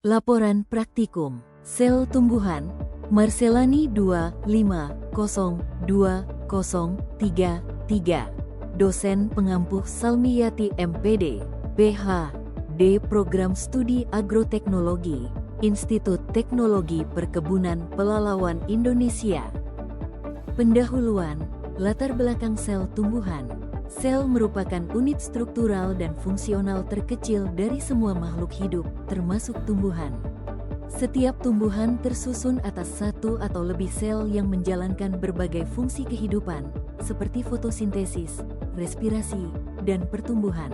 Laporan Praktikum Sel Tumbuhan Marcelani 2502033 Dosen Pengampuh Salmiyati MPD PhD Program Studi Agroteknologi Institut Teknologi Perkebunan Pelalawan Indonesia. Pendahuluan, latar belakang sel tumbuhan. Sel merupakan unit struktural dan fungsional terkecil dari semua makhluk hidup, termasuk tumbuhan. Setiap tumbuhan tersusun atas satu atau lebih sel yang menjalankan berbagai fungsi kehidupan, seperti fotosintesis, respirasi, dan pertumbuhan.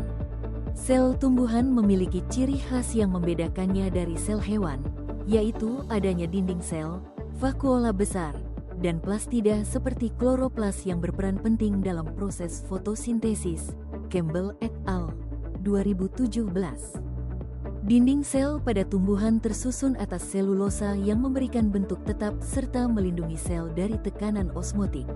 Sel tumbuhan memiliki ciri khas yang membedakannya dari sel hewan, yaitu adanya dinding sel, vakuola besar, dan plastida seperti kloroplas yang berperan penting dalam proses fotosintesis. Campbell et al. 2017. Dinding sel pada tumbuhan tersusun atas selulosa yang memberikan bentuk tetap serta melindungi sel dari tekanan osmotik.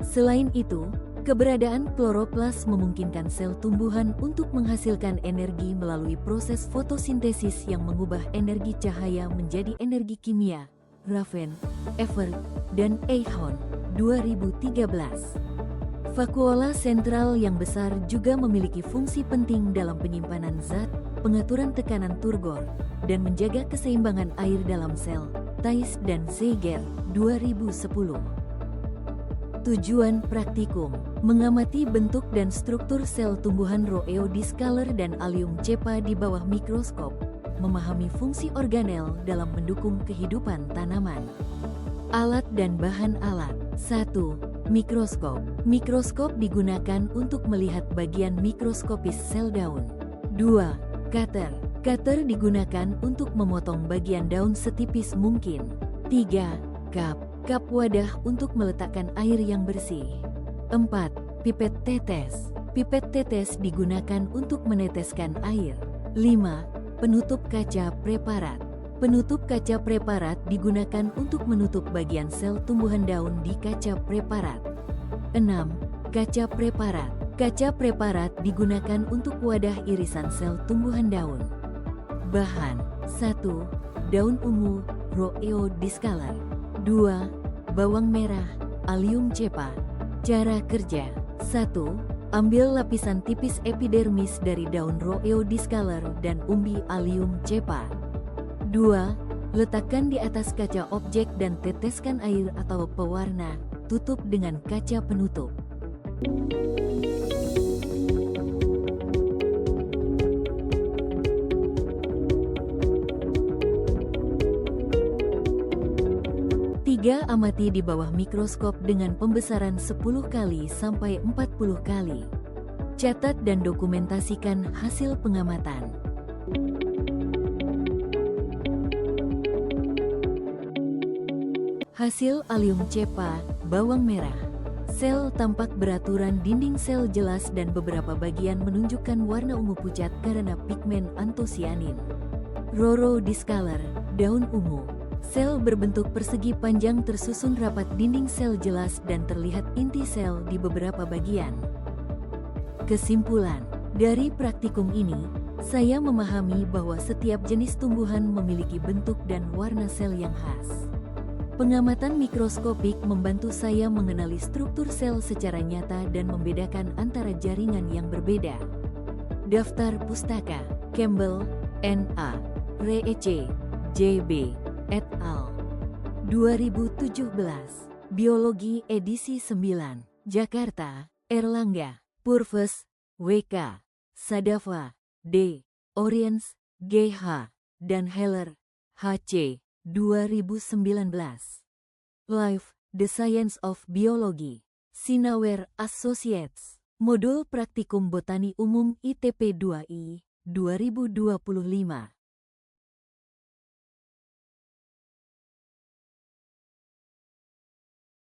Selain itu, keberadaan kloroplas memungkinkan sel tumbuhan untuk menghasilkan energi melalui proses fotosintesis yang mengubah energi cahaya menjadi energi kimia. Raven, Evert, dan Eichhorn, 2013. Vakuola sentral yang besar juga memiliki fungsi penting dalam penyimpanan zat, pengaturan tekanan turgor, dan menjaga keseimbangan air dalam sel. Thais dan Zeiger, 2010. Tujuan praktikum, mengamati bentuk dan struktur sel tumbuhan Roeo discolor dan Allium cepa di bawah mikroskop, memahami fungsi organel dalam mendukung kehidupan tanaman. Alat dan bahan alat. 1. Mikroskop. Mikroskop digunakan untuk melihat bagian mikroskopis sel daun. 2. Cutter. Cutter digunakan untuk memotong bagian daun setipis mungkin. 3. Cup. Cup wadah untuk meletakkan air yang bersih. 4. Pipet tetes. Pipet tetes digunakan untuk meneteskan air. 5. Penutup kaca preparat. Penutup kaca preparat digunakan untuk menutup bagian sel tumbuhan daun di kaca preparat. 6. Kaca preparat. Kaca preparat digunakan untuk wadah irisan sel tumbuhan daun. Bahan. 1. Daun ungu, Roeo discolor. 2. Bawang merah, Allium cepa. Cara kerja. 1. Ambil lapisan tipis epidermis dari daun Roeo discolor dan umbi Allium cepa. 2. Letakkan di atas kaca objek dan teteskan air atau pewarna, tutup dengan kaca penutup. Tiga, amati di bawah mikroskop dengan pembesaran 10 kali sampai 40 kali. Catat dan dokumentasikan hasil pengamatan. Hasil Allium cepa, bawang merah. Sel tampak beraturan, dinding sel jelas dan beberapa bagian menunjukkan warna ungu pucat karena pigmen antosianin. Roeo discolor, daun ungu. Sel berbentuk persegi panjang tersusun rapat, dinding sel jelas dan terlihat inti sel di beberapa bagian. Kesimpulan, dari praktikum ini, saya memahami bahwa setiap jenis tumbuhan memiliki bentuk dan warna sel yang khas. Pengamatan mikroskopik membantu saya mengenali struktur sel secara nyata dan membedakan antara jaringan yang berbeda. Daftar pustaka, Campbell, N.A., Reece, J.B. et al. 2017. Biologi edisi 9. Jakarta, Erlangga, Purves, W.K. Sadava, D. Oriens, G.H. dan Heller, H.C. 2019. Life, The Science of Biology. Sinaware Associates. Modul Praktikum Botani Umum ITP 2I, 2025.